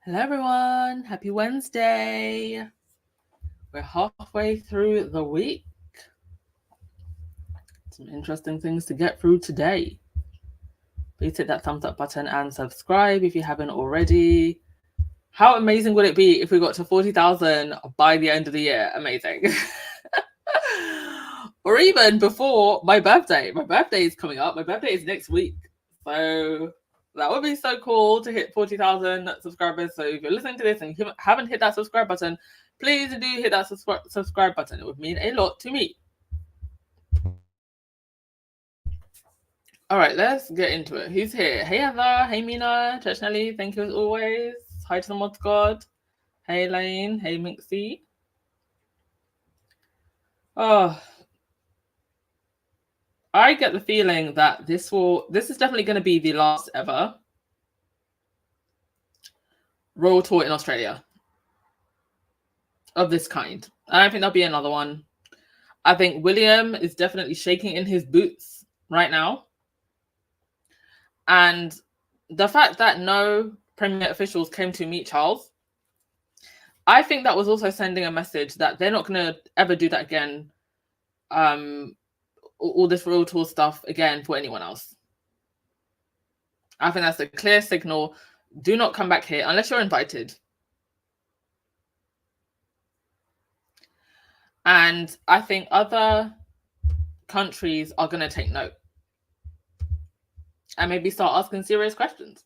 Hello, everyone. Happy Wednesday. We're halfway through the week. Some interesting things to get through today. Please hit that thumbs up button and subscribe if you haven't already. How amazing would it be if we got to 40,000 by the end of the year? Amazing. Or even before my birthday. My birthday is coming up. My birthday is next week. So that would be so cool to hit 40,000 subscribers. So if you're listening to this and you haven't hit that subscribe button, please do hit that subscribe button. It would mean a lot to me. All right, let's get into it. Who's here? Hey, Heather. Hey, Mina. Church Nelly. Thank you as always. Hi to the Mod Squad. Hey, Lane. Hey, Minxie. Oh, I get the feeling that this is definitely going to be the last ever royal tour in Australia of this kind. I don't think there'll be another one. I think William is definitely shaking in his boots right now. And the fact that no Premier officials came to meet Charles, I think that was also sending a message that they're not going to ever do that again. All this royal tour stuff again for anyone else. I think that's a clear signal. Do not come back here unless you're invited. And I think other countries are going to take note and maybe start asking serious questions.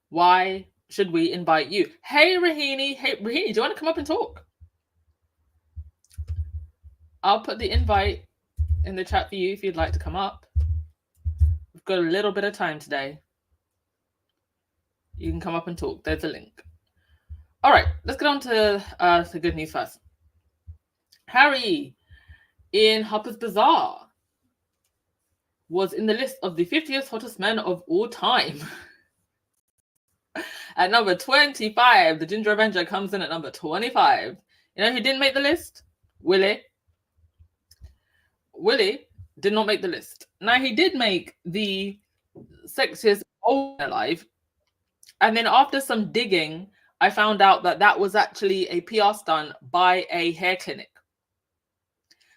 Why should we invite you? Hey, Rahini. Hey, Rahini, do you want to come up and talk? I'll put the invite in the chat for you if you'd like to come up. We've got a little bit of time today. You can come up and talk. There's a link. All right, let's get on to the good news first. Harry in Harper's Bazaar was in the list of the 50th hottest men of all time. At number 25, the Ginger Avenger comes in at number 25. You know who didn't make the list? Willie. Willie did not make the list. Now, he did make the sexiest old man alive. And then after some digging, I found out that that was actually a PR stunt by a hair clinic.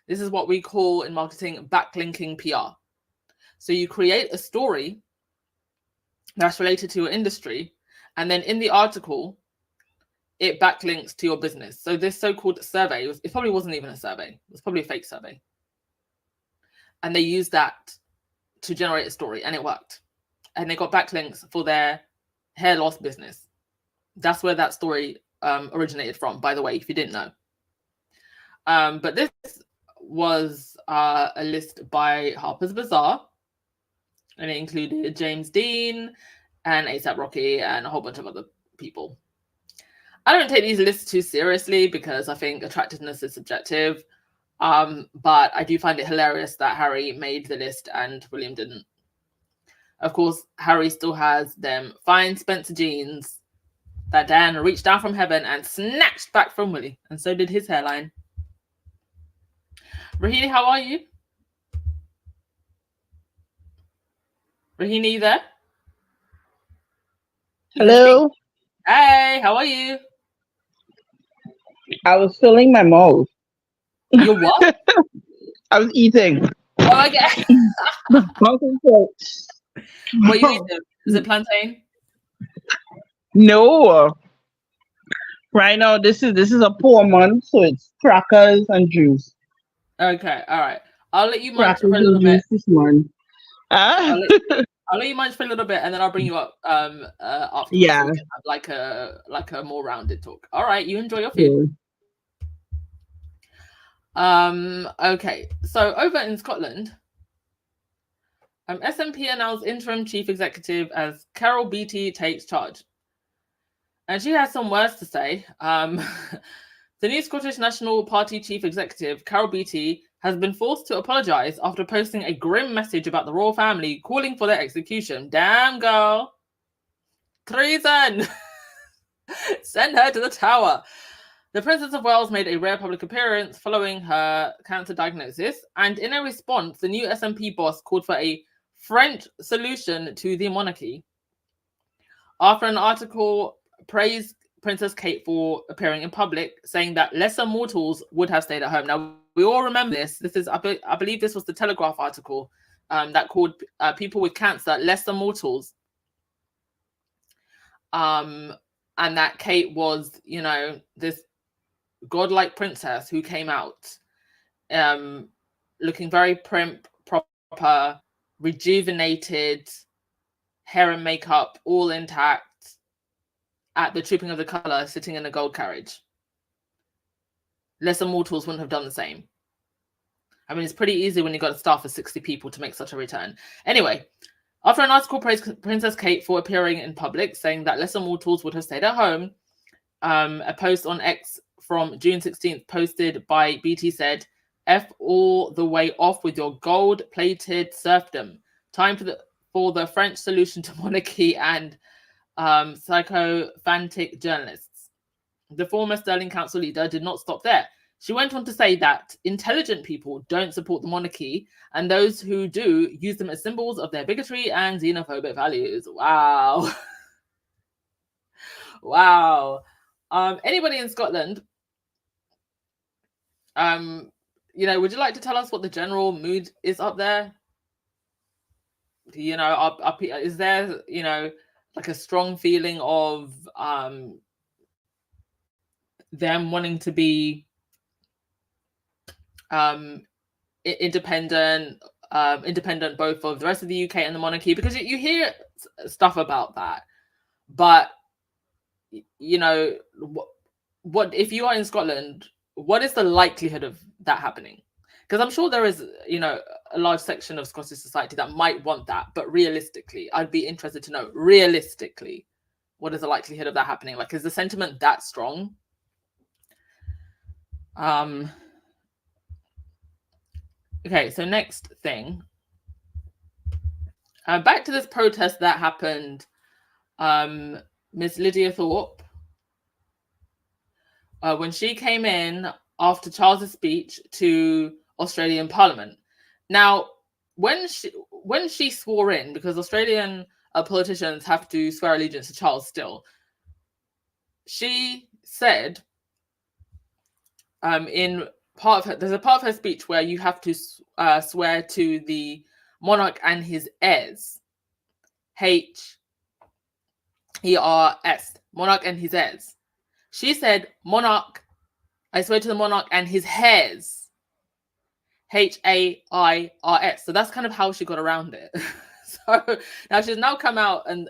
This is what we call in marketing backlinking PR. So you create a story that's related to your industry, and then in the article, it backlinks to your business. So this so-called survey, it probably wasn't even a survey. It was probably a fake survey. And they used that to generate a story, and it worked. And they got backlinks for their hair loss business. That's where that story originated from, by the way, if you didn't know. But this was a list by Harper's Bazaar, and it included James Dean and A$AP Rocky and a whole bunch of other people. I don't take these lists too seriously because I think attractiveness is subjective. But I do find it hilarious that Harry made the list and William didn't. Of course, Harry still has them fine Spencer jeans that Diana reached down from heaven and snatched back from Willie. And so did his hairline. Rahini, how are you? Rahini, you there? Hello. Hey, how are you? I was filling my mouth. You what? I was eating. Oh, okay. What are you eating? Is it plantain? No. Right now, this is a poor month, so it's crackers and juice. Okay, all right. I'll let you munch for a little bit. This month. I'll let you munch for a little bit, and then I'll bring you up afterwards. Yeah. So we can have like a more rounded talk. All right, you enjoy your food. Okay, so over in Scotland, SNP announced interim chief executive as Carol Beattie takes charge, and she has some words to say. The new Scottish National Party chief executive, Carol Beattie, has been forced to apologise after posting a grim message about the royal family, calling for their execution. Damn, girl. Treason! Send her to the tower. The Princess of Wales made a rare public appearance following her cancer diagnosis, and in a response, the new SNP boss called for a French solution to the monarchy. after an article praised Princess Kate for appearing in public, saying that lesser mortals would have stayed at home. Now, we all remember this. This is, I believe this was the Telegraph article that called people with cancer lesser mortals. And that Kate was, you know, this godlike princess who came out looking very proper, rejuvenated, hair and makeup all intact, at the Trooping of the Colour, sitting in a gold carriage. Lesser mortals wouldn't have done the same. I mean, it's pretty easy when you've got a staff of 60 people to make such a return. Anyway, after an article praised Princess Kate for appearing in public, saying that lesser mortals would have stayed at home, a post on X from June 16th posted by BT said, "F all the way off with your gold-plated serfdom. Time for the French solution to monarchy and sycophantic journalists." The former Sterling Council leader did not stop there. She went on to say that intelligent people don't support the monarchy, and those who do use them as symbols of their bigotry and xenophobic values. Wow. Wow. Anybody in Scotland, you know, would you like to tell us what the general mood is up there? You know, is there, you know, like a strong feeling of them wanting to be independent both of the rest of the UK and the monarchy? Because you hear stuff about that, but you know, what if you are in Scotland, what is the likelihood of that happening? Because I'm sure there is, you know, a large section of Scottish society that might want that, but realistically, I'd be interested to know, realistically, what is the likelihood of that happening? Like, is the sentiment that strong? Okay, so next thing. Back to this protest that happened. Miss Lydia Thorpe, when she came in after Charles's speech to Australian Parliament. Now, when she swore in, because Australian politicians have to swear allegiance to Charles still, she said in part of her, there's a part of her speech where you have to swear to the monarch and his heirs. H-E-R-S, monarch and his heirs. She said, monarch, I swear to the monarch and his heirs. H-A-I-R-S. So that's kind of how she got around it. So now she's now come out and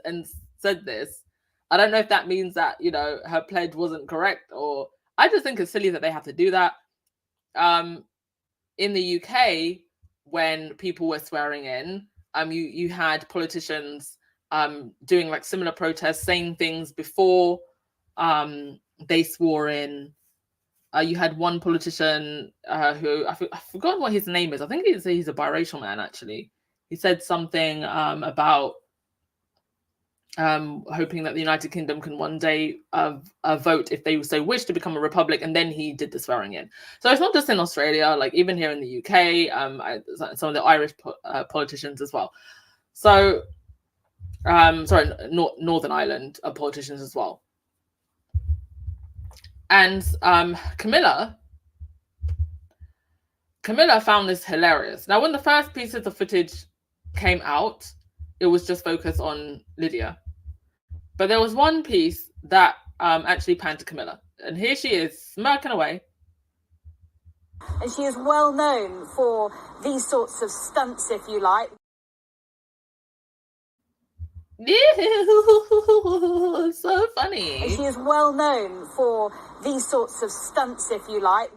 said this. I don't know if that means that, you know, her pledge wasn't correct, or I just think it's silly that they have to do that. In the UK, when people were swearing in, you had politicians doing like similar protests, saying things before they swore in. You had one politician who I've forgotten what his name is. I think he's a biracial man, actually. He said something about hoping that the United Kingdom can one day vote, if they so wish, to become a republic, and then he did the swearing in. So it's not just in Australia, like even here in the UK, some of the Irish politicians as well. So, sorry, Northern Ireland politicians as well. And Camilla found this hilarious. Now, when the first pieces of footage came out, it was just focused on Lydia. But there was one piece that actually panned to Camilla. And here she is, smirking away. And she is well known for these sorts of stunts, if you like. So funny. And she is well known for these sorts of stunts, if you like.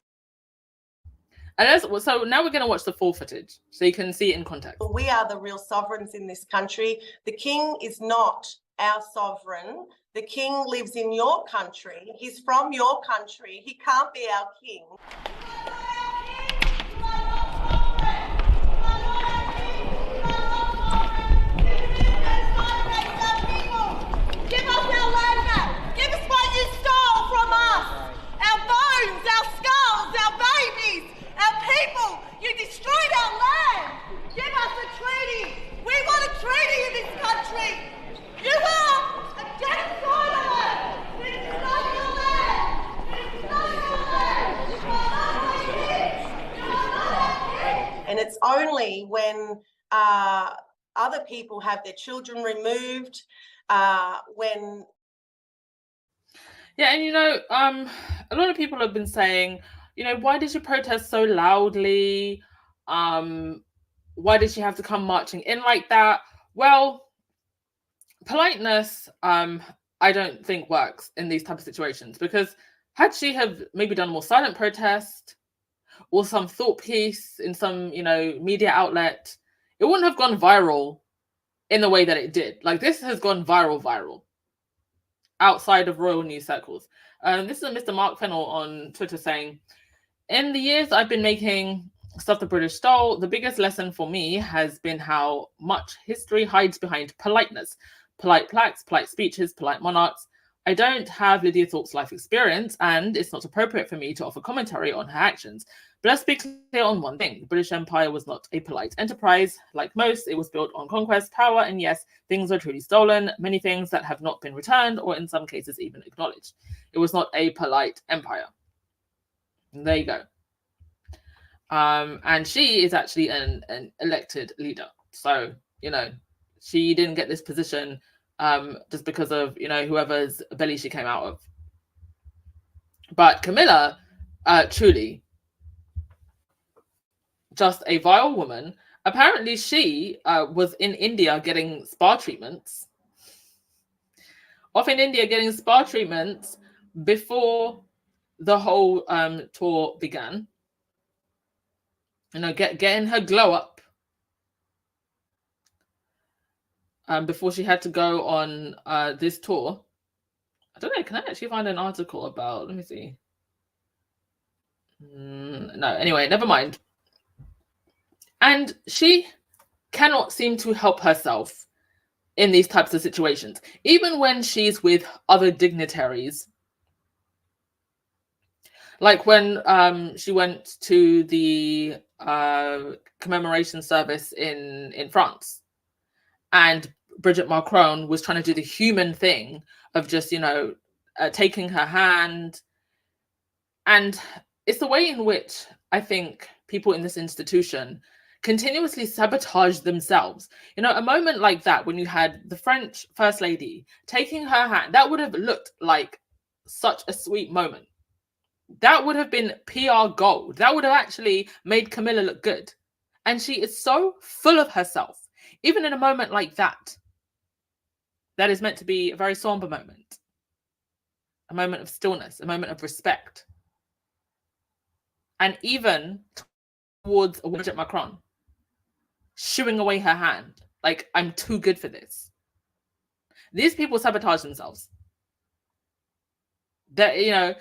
And so now we're going to watch the full footage so you can see it in context. We are the real sovereigns in this country. The king is not our sovereign. The king lives in your country. He's from your country. He can't be our king. Give us our land back. Give us what you stole from us. Our bones, our skulls, our babies, our people. You destroyed our land. Give us a treaty. We want a treaty in this country. You are a it's only when other people have their children removed, when... Yeah, and you know, a lot of people have been saying, you know, why did you protest so loudly? Why did she have to come marching in like that? Well, politeness, I don't think works in these type of situations, because had she have maybe done a more silent protest or some thought piece in some, you know, media outlet, it wouldn't have gone viral in the way that it did. Like, this has gone viral outside of royal news circles. This is a Mr. Mark Fennell on Twitter saying, in the years I've been making Stuff the British Stole, the biggest lesson for me has been how much history hides behind politeness. Polite plaques, polite speeches, polite monarchs. I don't have Lydia Thorpe's life experience, and it's not appropriate for me to offer commentary on her actions. But let's be clear on one thing. The British Empire was not a polite enterprise. Like most, it was built on conquest, power, and yes, things were truly stolen, many things that have not been returned, or in some cases even acknowledged. It was not a polite empire. And there you go. And she is actually an elected leader. So, you know, she didn't get this position just because of, you know, whoever's belly she came out of. But Camilla, truly, just a vile woman. Apparently she was in India getting spa treatments. Off in India getting spa treatments before the whole tour began. You know, getting her glow up before she had to go on this tour. I don't know, can I actually find an article about, let me see. No, anyway, never mind. And she cannot seem to help herself in these types of situations. Even when she's with other dignitaries. Like when she went to the commemoration service in France, and Brigitte Macron was trying to do the human thing of just, you know, taking her hand. And it's the way in which I think people in this institution continuously sabotage themselves. You know, a moment like that, when you had the French First Lady taking her hand, that would have looked like such a sweet moment. That would have been PR gold. That would have actually made Camilla look good. And she is so full of herself, even in a moment like that, that is meant to be a very somber moment, a moment of stillness, a moment of respect. And even towards Brigitte Macron, shooing away her hand, like, I'm too good for this. These people sabotage themselves. That, you know,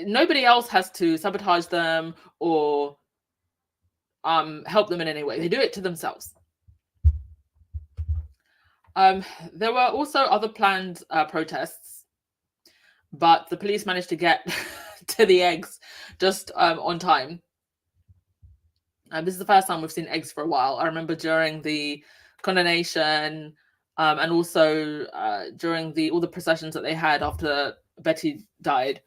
nobody else has to sabotage them or help them in any way. They do it to themselves. There were also other planned protests, but the police managed to get to the eggs just on time. This is the first time we've seen eggs for a while. I remember during the coronation and also during all the processions that they had after Betty died,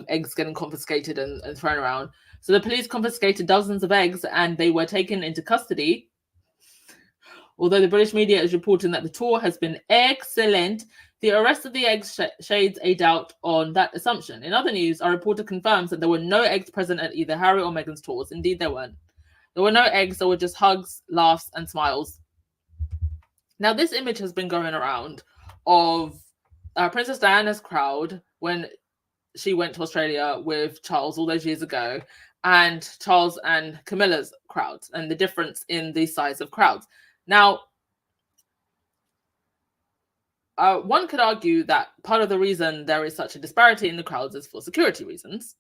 eggs getting confiscated and thrown around. So the police confiscated dozens of eggs and they were taken into custody. Although the British media is reporting that the tour has been excellent, the arrest of the eggs shades a doubt on that assumption. In other news, our reporter confirms that there were no eggs present at either Harry or Meghan's tours. Indeed, there weren't. There were no eggs, there were just hugs, laughs, and smiles. Now, this image has been going around of Princess Diana's crowd when she went to Australia with Charles all those years ago, and Charles and Camilla's crowds, and the difference in the size of crowds. Now, one could argue that part of the reason there is such a disparity in the crowds is for security reasons.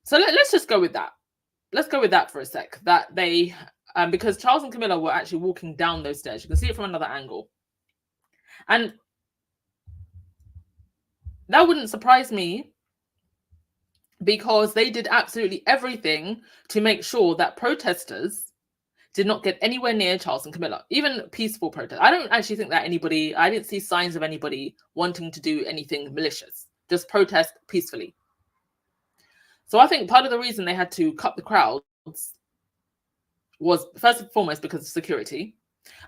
So let's just go with that. Let's go with that for a sec. That they, because Charles and Camilla were actually walking down those stairs. You can see it from another angle. And that wouldn't surprise me, because they did absolutely everything to make sure that protesters did not get anywhere near Charles and Camilla, even peaceful protest. I don't actually think that I didn't see signs of anybody wanting to do anything malicious, just protest peacefully. So I think part of the reason they had to cut the crowds was first and foremost because of security.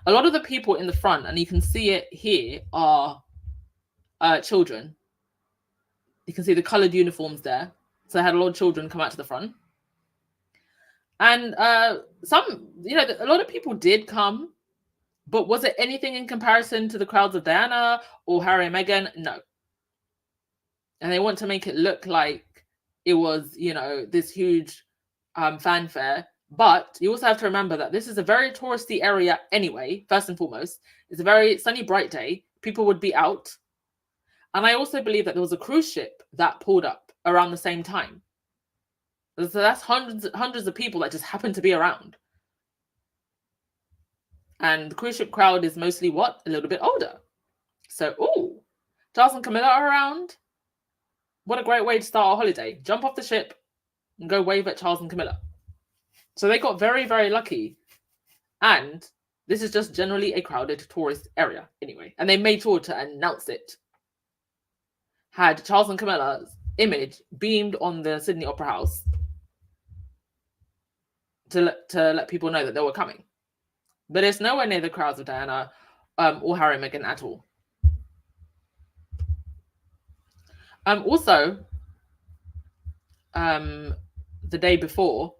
A lot of the people in the front, and you can see it here, are children. You can see the coloured uniforms there. So I had a lot of children come out to the front. And some, a lot of people did come, but was it anything in comparison to the crowds of Diana or Harry and Meghan? No. And they want to make it look like it was, this huge fanfare. But you also have to remember that this is a very touristy area anyway, first and foremost. It's a very sunny, bright day. People would be out. And I also believe that there was a cruise ship that pulled up around the same time. So that's hundreds of people that just happen to be around. And the cruise ship crowd is mostly what? A little bit older. So, Charles and Camilla are around. What a great way to start our holiday. Jump off the ship and go wave at Charles and Camilla. So they got very, very lucky. And this is just generally a crowded tourist area anyway. And they made sure to announce it. Had Charles and Camilla's image beamed on the Sydney Opera House to let people know that they were coming. But it's nowhere near the crowds of Diana or Harry and Meghan at all. Also, the day before,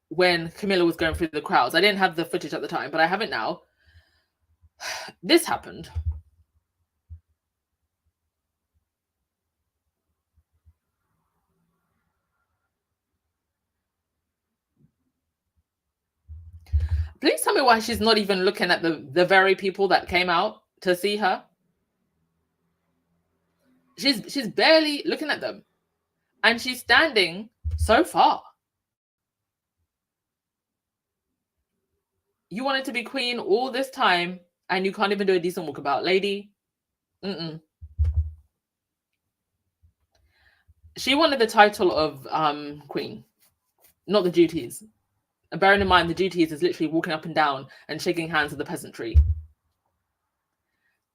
when Camilla was going through the crowds, I didn't have the footage at the time, but I have it now. This happened. Please tell me why she's not even looking at the very people that came out to see her. She's barely looking at them. And she's standing so far. You wanted to be queen all this time and you can't even do a decent walkabout, lady. She wanted the title of queen, not the duties. And bearing in mind, the duties is literally walking up and down and shaking hands with the peasantry.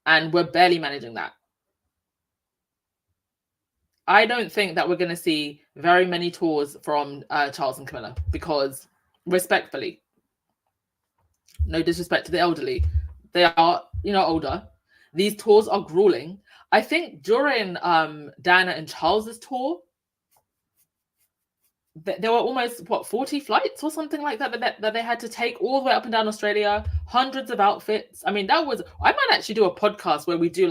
And we're barely managing that. I don't think that we're going to see very many tours from Charles and Camilla because, respectfully, no disrespect to the elderly, they are, older. These tours are grueling. I think during Diana and Charles's tour, there were almost 40 flights or something like that they had to take all the way up and down Australia, hundreds of outfits. I mean, I might actually do a podcast where we do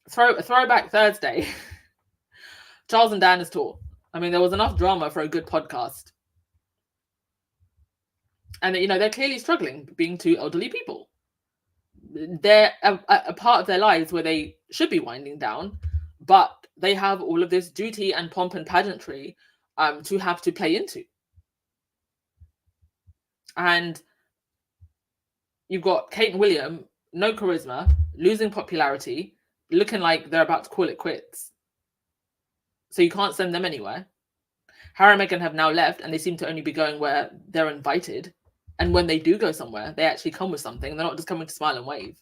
throwback Thursday. Charles and Diana's tour. I mean, there was enough drama for a good podcast. And they're clearly struggling being two elderly people. They're a part of their lives where they should be winding down, but they have all of this duty and pomp and pageantry to have to play into. And you've got Kate and William, no charisma, losing popularity, looking like they're about to call it quits. So you can't send them anywhere. Harry and Meghan have now left and they seem to only be going where they're invited. And when they do go somewhere, they actually come with something. They're not just coming to smile and wave.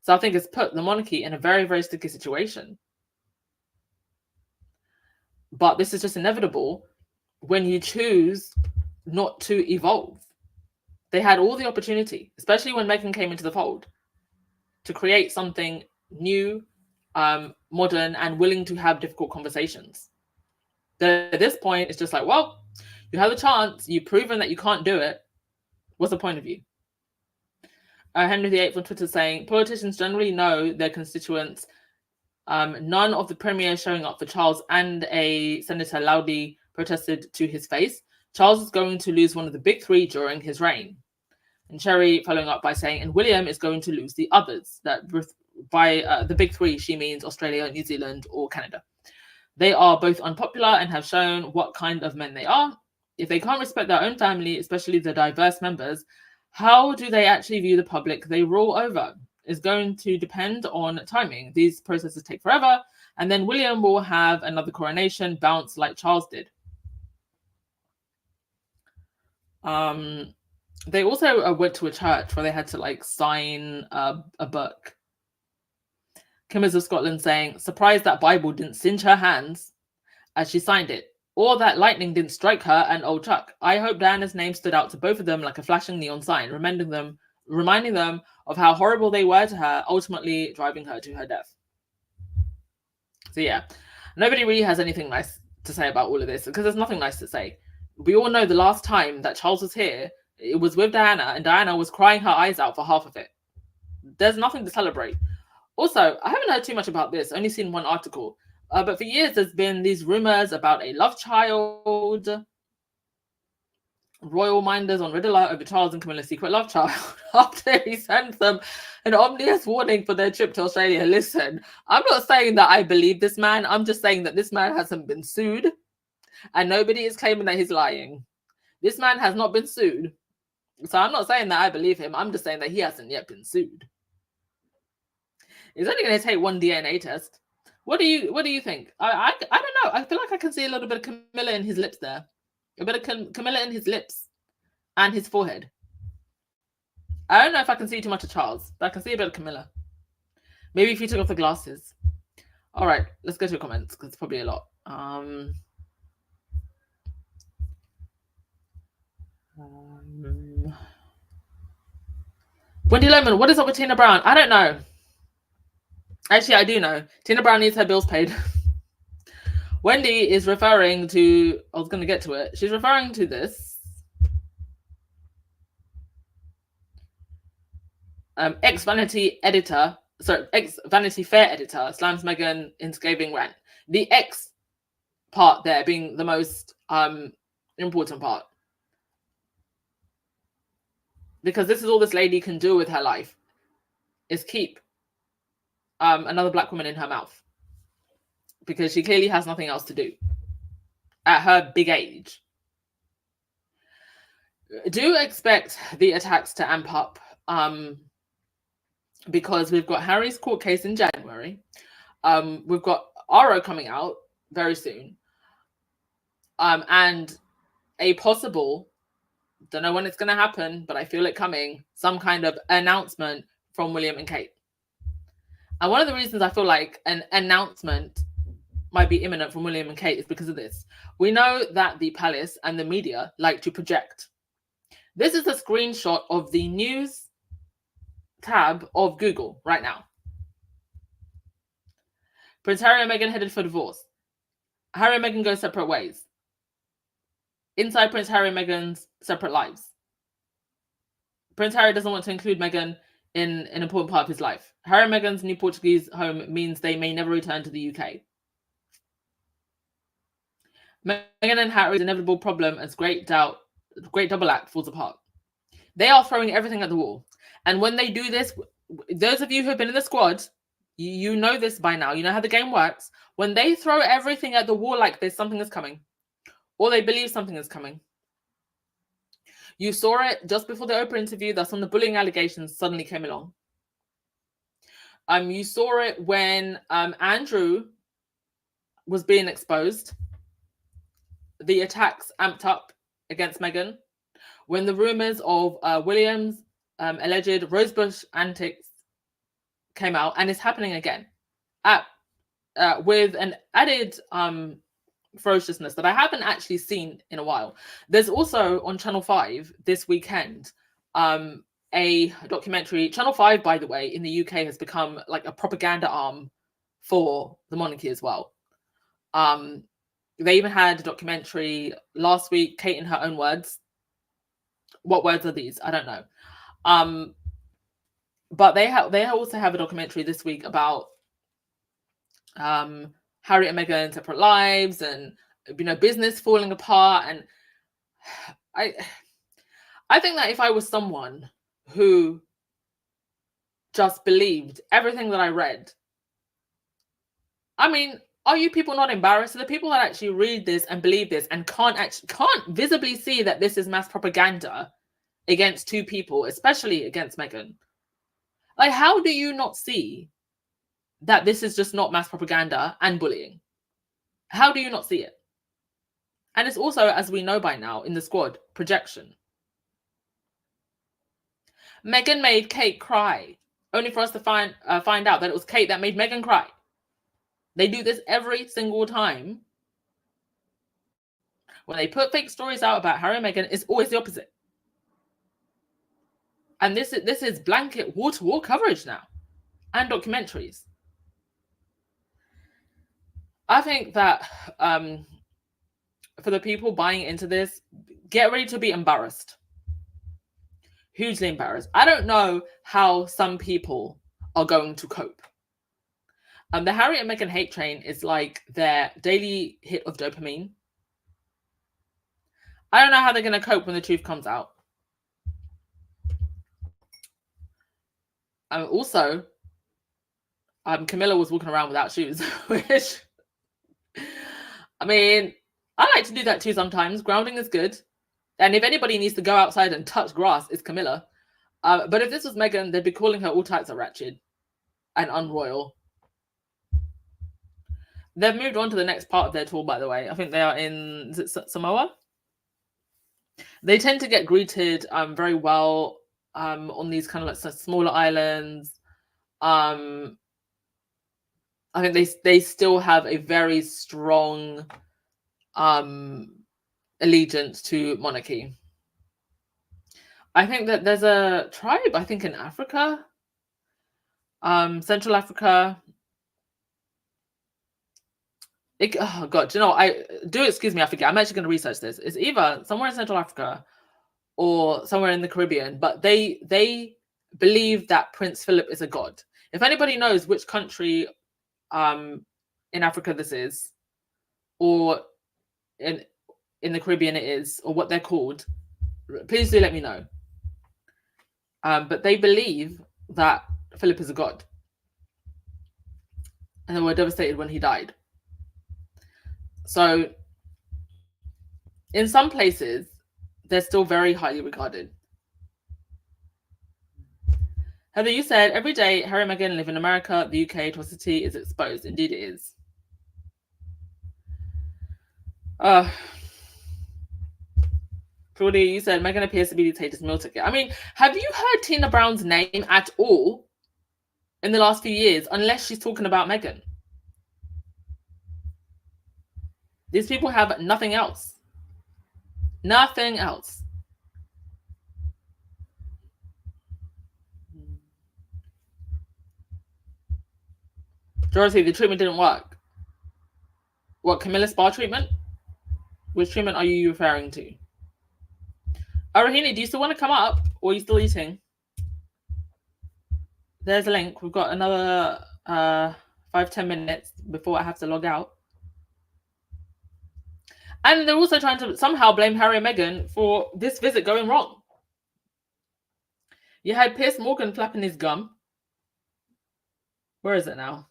So I think it's put the monarchy in a very, very sticky situation. But this is just inevitable when you choose not to evolve. They had all the opportunity, especially when Meghan came into the fold, to create something new, modern, and willing to have difficult conversations. At this point, it's just like, well, you have a chance. You've proven that you can't do it. What's the point of you? Henry VIII on Twitter saying, politicians generally know their constituents. None of the premiers showing up for Charles and a senator loudly protested to his face. Charles is going to lose one of the big three during his reign. And Sherry following up by saying, and William is going to lose the others. That by the big three, she means Australia, New Zealand, or Canada. They are both unpopular and have shown what kind of men they are. If they can't respect their own family, especially the diverse members, how do they actually view the public they rule over? Is going to depend on timing. These processes take forever, and then William will have another coronation bounce like Charles did. They also went to a church where they had to sign a book. Kim is of Scotland saying, surprised that Bible didn't singe her hands as she signed it. or that lightning didn't strike her and old Chuck. I hope Diana's name stood out to both of them like a flashing neon sign, reminding them of how horrible they were to her, ultimately driving her to her death. So yeah, nobody really has anything nice to say about all of this because there's nothing nice to say. We all know the last time that Charles was here, it was with Diana, and Diana was crying her eyes out for half of it. There's nothing to celebrate. Also, I haven't heard too much about this, only seen one article. But for years, there's been these rumors about a love child, royal minders on red alert over Charles and Camilla's secret love child after he sends them an ominous warning for their trip to Australia. Listen, I'm not saying that I believe this man. I'm just saying that this man hasn't been sued and nobody is claiming that he's lying. This man has not been sued. So I'm not saying that I believe him. I'm just saying that he hasn't yet been sued. It's only going to take one DNA test. What do you think? I don't know. I feel like I can see a little bit of Camilla in his lips there. A bit of Camilla in his lips and his forehead. I don't know if I can see too much of Charles, but I can see a bit of Camilla. Maybe if he took off the glasses. All right, let's go to the comments because it's probably a lot. Wendy Lohman, what is up with Tina Brown? I don't know. Actually, I do know. Tina Brown needs her bills paid. Wendy is referring to, I was going to get to it. She's referring to this. Ex-Vanity Fair editor slams Meghan in scathing rant. The X part there being the most important part. Because this is all this lady can do with her life, is keep another black woman in her mouth. Because she clearly has nothing else to do at her big age. Do expect the attacks to amp up because we've got Harry's court case in January. We've got Aro coming out very soon. And a possible, don't know when it's going to happen, but I feel it coming, some kind of announcement from William and Kate. And one of the reasons I feel like an announcement might be imminent from William and Kate is because of this. We know that the palace and the media like to project. This is a screenshot of the news tab of Google right now. Prince Harry and Meghan headed for divorce. Harry and Meghan go separate ways. Inside Prince Harry and Meghan's separate lives. Prince Harry doesn't want to include Meghan in an important part of his life. Harry and Meghan's new Portuguese home means they may never return to the UK. Meghan and Harry's inevitable problem as great double act falls apart. They are throwing everything at the wall. And when they do this, those of you who have been in the squad, you know this by now. You know how the game works. When they throw everything at the wall like this, something is coming. Or they believe something is coming. You saw it just before the Oprah interview. That's when the bullying allegations suddenly came along. You saw it when Andrew was being exposed. The attacks amped up against Meghan. When the rumors of William's alleged Rosebush antics came out, and it's happening again, with an added ferociousness that I haven't actually seen in a while. There's also on Channel 5 this weekend a documentary. Channel 5, by the way, in the UK has become like a propaganda arm for the monarchy as well. They even had a documentary last week, Kate in her own words. What words are these? I don't know. But they also have a documentary this week about Harry and Meghan separate lives and business falling apart. And I think that if I was someone who just believed everything that I read, I mean, are you people not embarrassed? The people that actually read this and believe this and can't visibly see that this is mass propaganda against two people, especially against Meghan. Like, how do you not see that this is just not mass propaganda and bullying? How do you not see it? And it's also, as we know by now in the squad, projection. Meghan made Kate cry, only for us to find out that it was Kate that made Meghan cry. They do this every single time when they put fake stories out about Harry and Meghan, it's always the opposite. And this is blanket wall-to-wall coverage now, and documentaries. I think that for the people buying into this, get ready to be embarrassed. Hugely embarrassed. I don't know how some people are going to cope. The Harry and Meghan hate train is like their daily hit of dopamine. I don't know how they're going to cope when the truth comes out. Also, Camilla was walking around without shoes, which, I mean, I like to do that too sometimes. Grounding is good. And if anybody needs to go outside and touch grass, it's Camilla. But if this was Meghan, they'd be calling her all types of ratchet and unroyal. They've moved on to the next part of their tour, by the way. I think they are in, is it Samoa? They tend to get greeted very well on these kind of like smaller islands. I think they still have a very strong allegiance to monarchy. I think that there's a tribe, I think in Africa, Central Africa. Oh God, you know, excuse me, I forget. I'm actually going to research this. It's either somewhere in Central Africa or somewhere in the Caribbean, but they believe that Prince Philip is a god. If anybody knows which country in Africa this is, or in the Caribbean it is, or what they're called, please do let me know. But they believe that Philip is a god. And they were devastated when he died. So in some places, they're still very highly regarded. Heather, you said, every day Harry and Meghan live in America, the UK, atrocity is exposed. Indeed it is. Claudia, you said, Meghan appears to be dictator's meal ticket. I mean, have you heard Tina Brown's name at all in the last few years, unless she's talking about Meghan? These people have nothing else. Nothing else. Dorothy, the treatment didn't work. What, Camilla's spa treatment? Which treatment are you referring to? Rahini, do you still want to come up, or are you still eating? There's a link. We've got another 5-10 minutes before I have to log out. And they're also trying to somehow blame Harry and Meghan for this visit going wrong. You had Piers Morgan flapping his gum. Where is it now?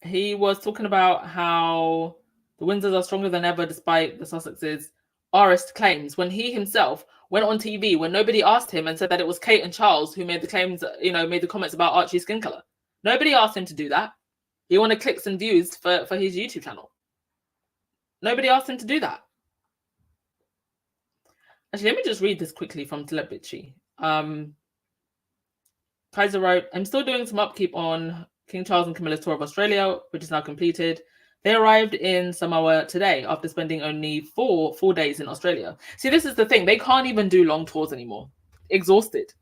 He was talking about how the Windsors are stronger than ever despite the Sussexes' arist claims, when he himself went on TV when nobody asked him and said that it was Kate and Charles who made the claims, made the comments about Archie's skin color. Nobody asked him to do that. He wanted clicks and views for his YouTube channel. Nobody asked him to do that. Actually, let me just read this quickly from Telebichi. Kaiser wrote, I'm still doing some upkeep on King Charles and Camilla's tour of Australia, which is now completed. They arrived in Samoa today after spending only four days in Australia. See, this is the thing. They can't even do long tours anymore. Exhausted.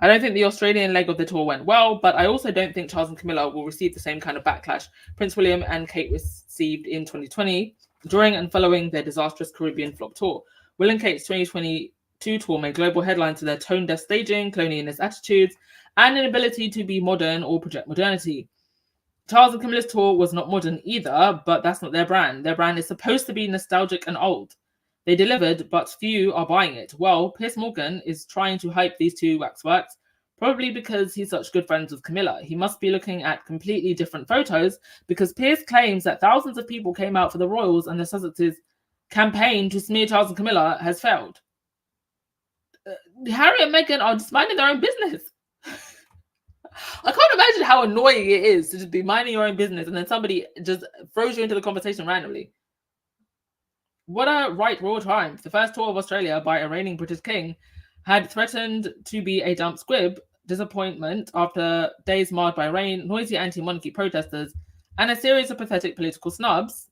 I don't think the Australian leg of the tour went well, but I also don't think Charles and Camilla will receive the same kind of backlash Prince William and Kate received in 2020 during and following their disastrous Caribbean flop tour. Will and Kate's 2022 tour made global headlines for their tone-deaf staging, colonialist attitudes, and inability to be modern or project modernity. Charles and Camilla's tour was not modern either, but that's not their brand. Their brand is supposed to be nostalgic and old. They delivered, but few are buying it. Well, Piers Morgan is trying to hype these two waxworks, probably because he's such good friends with Camilla. He must be looking at completely different photos because Piers claims that thousands of people came out for the Royals and the Sussexes' campaign to smear Charles and Camilla has failed. Harry and Meghan are just minding their own business. I can't imagine how annoying it is to just be minding your own business and then somebody just throws you into the conversation randomly. What a right royal triumph. The first tour of Australia by a reigning British king had threatened to be a dump squib disappointment after days marred by rain, noisy anti-monarchy protesters, and a series of pathetic political snubs,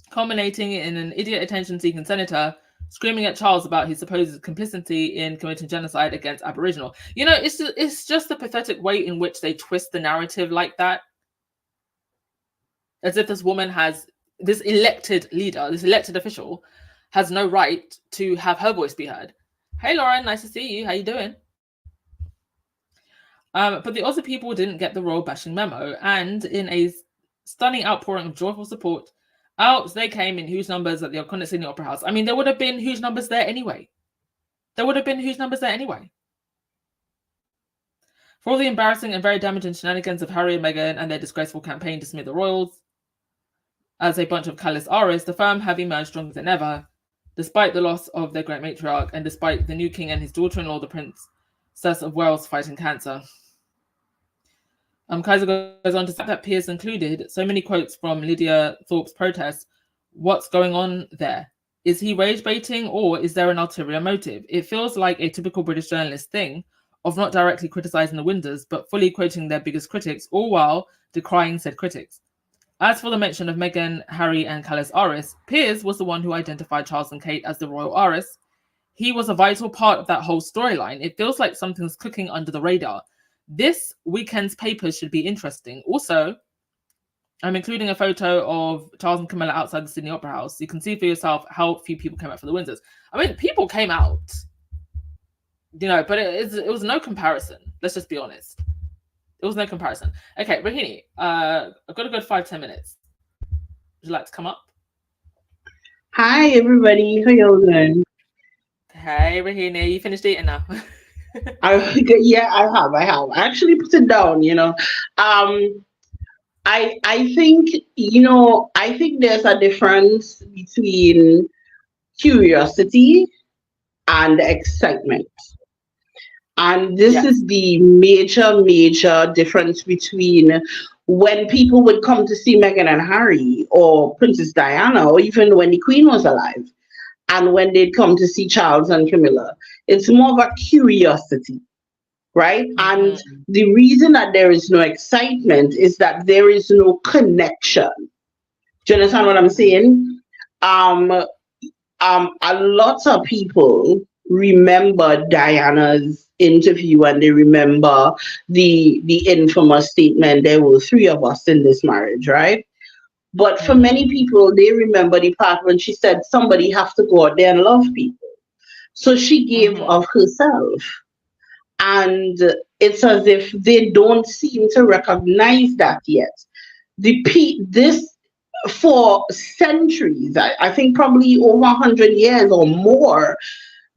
culminating in an idiot attention-seeking senator screaming at Charles about his supposed complicity in committing genocide against Aboriginal. You know, it's just the pathetic way in which they twist the narrative like that. As if this woman has, this elected leader, this elected official, has no right to have her voice be heard. Hey, Lauren, nice to see you. How you doing? But the Aussie people didn't get the royal bashing memo, and in a stunning outpouring of joyful support, out they came in huge numbers at the iconic Sydney Opera House. I mean, there would have been huge numbers there anyway. For all the embarrassing and very damaging shenanigans of Harry and Meghan and their disgraceful campaign to smear the royals as a bunch of callous arists, the firm have emerged stronger than ever, despite the loss of their great matriarch and despite the new king and his daughter-in-law, the Princess of Wales, fighting cancer. Kaiser goes on to say that Piers included so many quotes from Lydia Thorpe's protest. What's going on there? Is he rage baiting or is there an ulterior motive? It feels like a typical British journalist thing of not directly criticizing the Windsors, but fully quoting their biggest critics, all while decrying said critics. As for the mention of Meghan, Harry, and Callis Aris, Piers was the one who identified Charles and Kate as the royal Aris. He was a vital part of that whole storyline. It feels like something's cooking under the radar. This weekend's papers should be interesting. Also, I'm including a photo of Charles and Camilla outside the Sydney Opera House. You can see for yourself how few people came out for the Windsors. I mean, people came out, you know, but it was no comparison. Let's just be honest. It was no comparison. Okay, Rahini, I've got a good 5-10 minutes. Would you like to come up? Hi, everybody. How y'all doing? Hey, Rahini, you finished eating now? I have. I actually put it down, you know. I think, you know, I think there's a difference between curiosity and excitement. And this is the major difference between when people would come to see Meghan and Harry or Princess Diana, or even when the Queen was alive, and when they'd come to see Charles and Camilla. It's more of a curiosity, right? And the reason that there is no excitement is that there is no connection. Do you understand what I'm saying? A lot of people remember Diana's interview and they remember the infamous statement, there were 3 of us in this marriage, right? But for many people, they remember the part when she said somebody have to go out there and love people. So she gave of herself. And it's as if they don't seem to recognize that yet. This for centuries, I think probably over 100 years or more,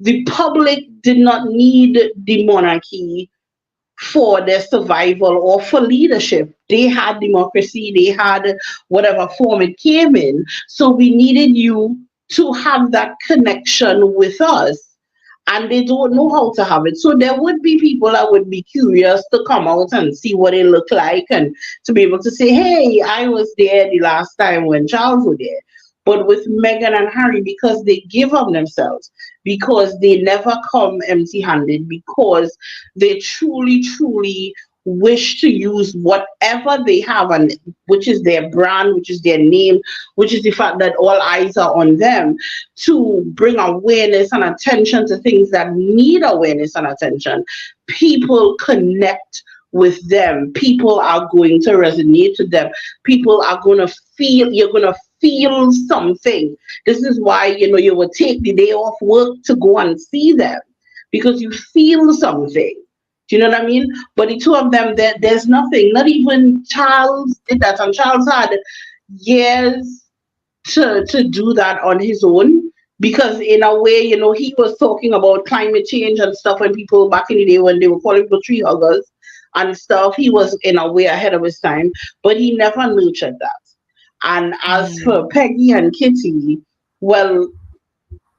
the public did not need the monarchy for their survival or for leadership. They had democracy, they had whatever form it came in. So we needed you to have that connection with us. And they don't know how to have it. So there would be people that would be curious to come out and see what it looked like and to be able to say, hey, I was there the last time when Charles was there. But with Meghan and Harry, because they give of themselves, because they never come empty-handed, because they truly wish to use whatever they have, and which is their brand, which is their name, which is the fact that all eyes are on them, to bring awareness and attention to things that need awareness and attention. People connect with them. People are going to resonate with them. People are going to feel, you're going to feel something. This is why, you know, you would take the day off work to go and see them, because you feel something. Do you know what I mean? But the 2 of them, there's nothing. Not even Charles did that. And Charles had years to do that on his own. Because in a way, you know, he was talking about climate change and stuff, and people back in the day when they were calling for tree huggers and stuff, he was in a way ahead of his time, but he never nurtured that. And as for Peggy and Kitty, well,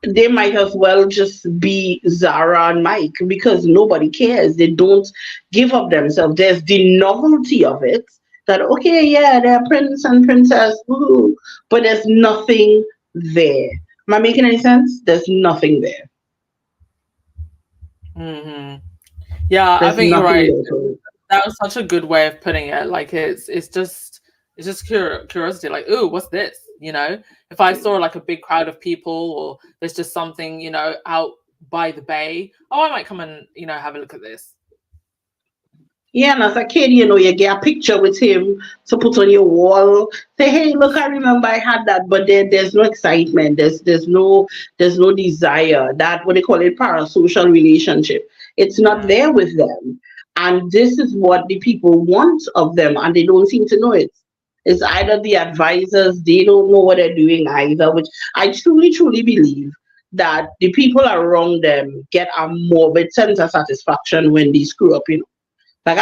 they might as well just be Zara and Mike, because nobody cares. They don't give up themselves. There's the novelty of it, that, okay, yeah, they're prince and princess, woo, but there's nothing there. Am I making any sense? There's nothing there. Yeah, I There's think you're nothing right. there for it. That was such a good way of putting it. Like it's just curiosity. Like, ooh, what's this? You know, if I saw like a big crowd of people, or there's just something, you know, out by the bay, oh, I might come and, you know, have a look at this. Yeah, and as a kid, you know, you get a picture with him to put on your wall. Say, hey, look, I remember I had that, but there's no excitement. There's no desire. That what they call it, parasocial relationship. It's not there with them. And this is what the people want of them, and they don't seem to know it. It's either the advisors, they don't know what they're doing either, which I truly, truly believe that the people around them get a morbid sense of satisfaction when they screw up, you know. Like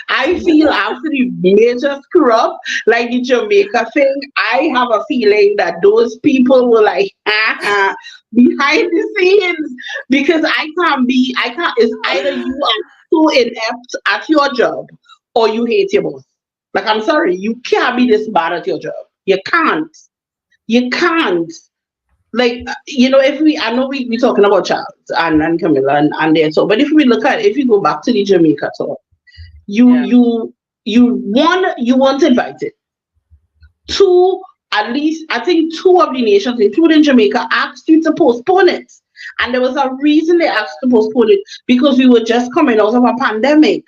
I feel after the major screw up, like the Jamaica thing, I have a feeling that those people were like behind the scenes, because I can't. It's either you are so inept at your job or you hate your boss. Like, I'm sorry, you can't be this bad at your job. You can't. You can't. Like, you know, I know we talking about Charles and Camilla and there, so, but if you go back to the Jamaica talk, you weren't invited. Two, at least I think two of the nations, including Jamaica, asked you to postpone it, and there was a reason they asked to postpone it, because we were just coming out of a pandemic.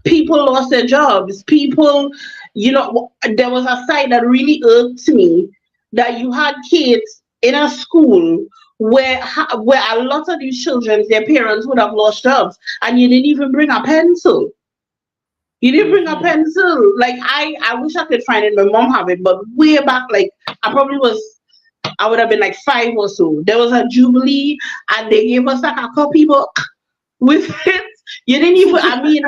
People lost their jobs. People, you know, there was a side that really irked me, that you had kids in a school where a lot of these children, their parents would have lost jobs, and you didn't even bring a pencil. You didn't bring a pencil. Like, I wish I could find it. My mom have it, but way back, like I would have been like 5 or so. There was a jubilee, and they gave us like a copybook with it. You didn't even. I mean,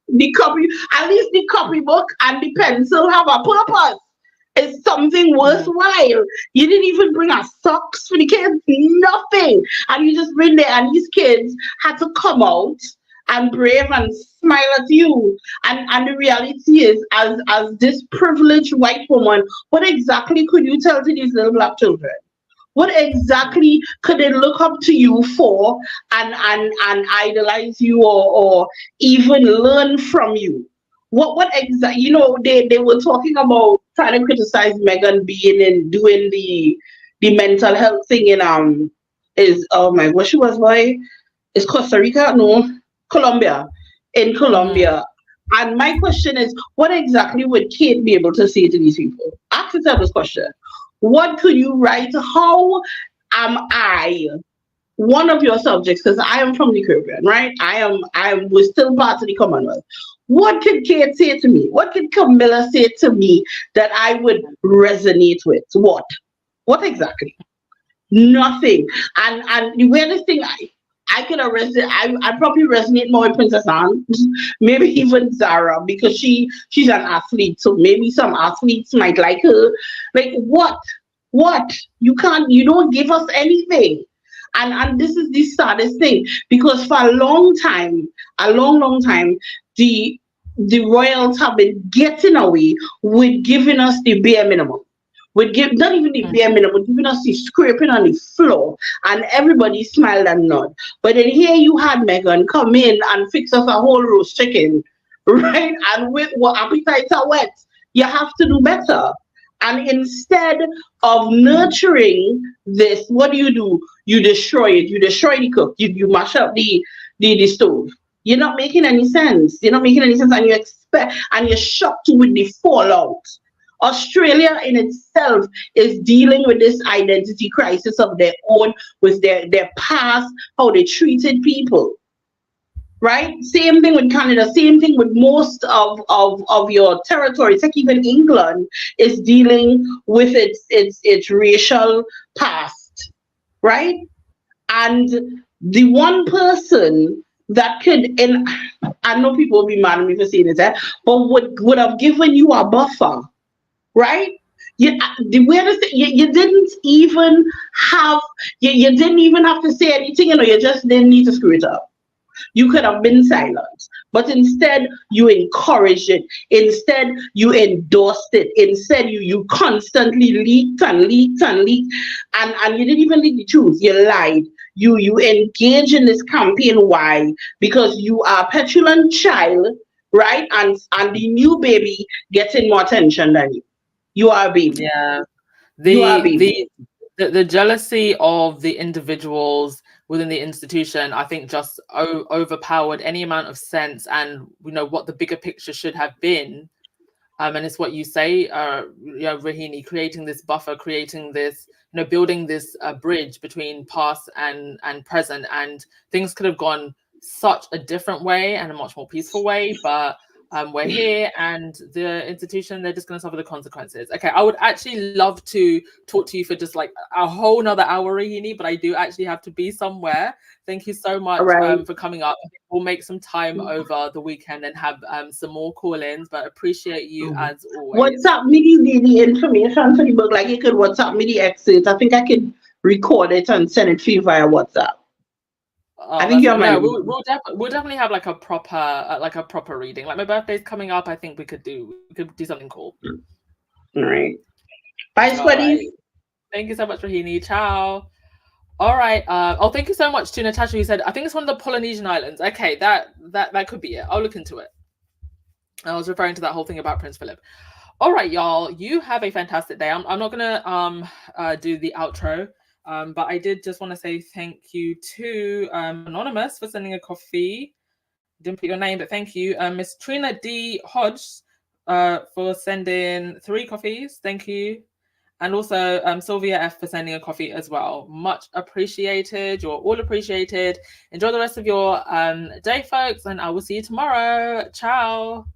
the copy, at least the copybook and the pencil have a purpose. It's something worthwhile. You didn't even bring a socks for the kids, nothing. And you just bring there, and these kids had to come out and brave and smile at you. And the reality is, as this privileged white woman, what exactly could you tell to these little black children? What exactly could they look up to you for and idolize you, or even learn from you? What exactly, you know, they were talking about trying to criticize Megan being in doing the mental health thing in is, oh my, what she was, boy, is Costa Rica? No, Colombia. In Colombia. And my question is, what exactly would Kate be able to say to these people? Ask yourself this question. What could you write? How am I one of your subjects? Because I am from the Caribbean, right? We're still part of the Commonwealth. What could Kate say to me? What could Camilla say to me that I would resonate with? What exactly? Nothing. And the weirdest thing, I could have resonate. I probably resonate more with Princess Anne, maybe even Zara, because she's an athlete. So maybe some athletes might like her. Like, what? You don't give us anything. And this is the saddest thing, because for a long time, the royals have been getting away with giving us the bare minimum. Not even the bare minimum, giving us the scraping on the floor, and everybody smiled and nod. But then here you had Megan come in and fix us a whole roast chicken, right? And with what appetites are wet, you have to do better. And instead of nurturing this, what do? You destroy it. You destroy the cook. You mash up the stove. You're not making any sense. And you're shocked with the fallout. Australia in itself is dealing with this identity crisis of their own, with their past, how they treated people. Right? Same thing with Canada, same thing with most of your territories. Like even England is dealing with its racial past, right? And the one person that could, and I know people will be mad at me for saying this, but would have given you a buffer, right? The weirdest thing, you didn't even have to say anything, you just didn't need to screw it up. You could have been silent, but instead you encouraged it. Instead you endorsed it. Instead you constantly leaked, and you didn't even leak the truth. You lied. you engage in this campaign. Why? Because you are a petulant child, right? And the new baby getting more attention than you. You are a baby. Yeah. You are a baby. The jealousy of the individuals within the institution, I think, just overpowered any amount of sense and what the bigger picture should have been. And it's what you say, Rahini, creating this buffer, creating this, building this bridge between past and present, and things could have gone such a different way and a much more peaceful way, but we're here, and the institution, they're just going to suffer the consequences. Okay, I would actually love to talk to you for just like a whole nother hour, Rahini, but I do actually have to be somewhere. Thank you so much for coming up. We'll make some time over the weekend and have some more call-ins, but appreciate you as always. WhatsApp me the information for the book. Like, you could WhatsApp me the excerpt. I think I can record it and send it to you via WhatsApp. I think you're right. We'll definitely have like a proper reading. Like, my birthday's coming up. I think we could do something cool. All right. Bye, Squiddies. Right. Thank you so much, Rahini. Ciao. All right. Thank you so much to Natasha, who said, I think it's one of the Polynesian islands. Okay, that could be it. I'll look into it. I was referring to that whole thing about Prince Philip. All right, y'all. You have a fantastic day. I'm not gonna do the outro. But I did just want to say thank you to Anonymous for sending a coffee. Didn't put your name, but thank you. Miss Trina D. Hodge for sending 3 coffees. Thank you. And also Sylvia F. for sending a coffee as well. Much appreciated. You're all appreciated. Enjoy the rest of your day, folks, and I will see you tomorrow. Ciao.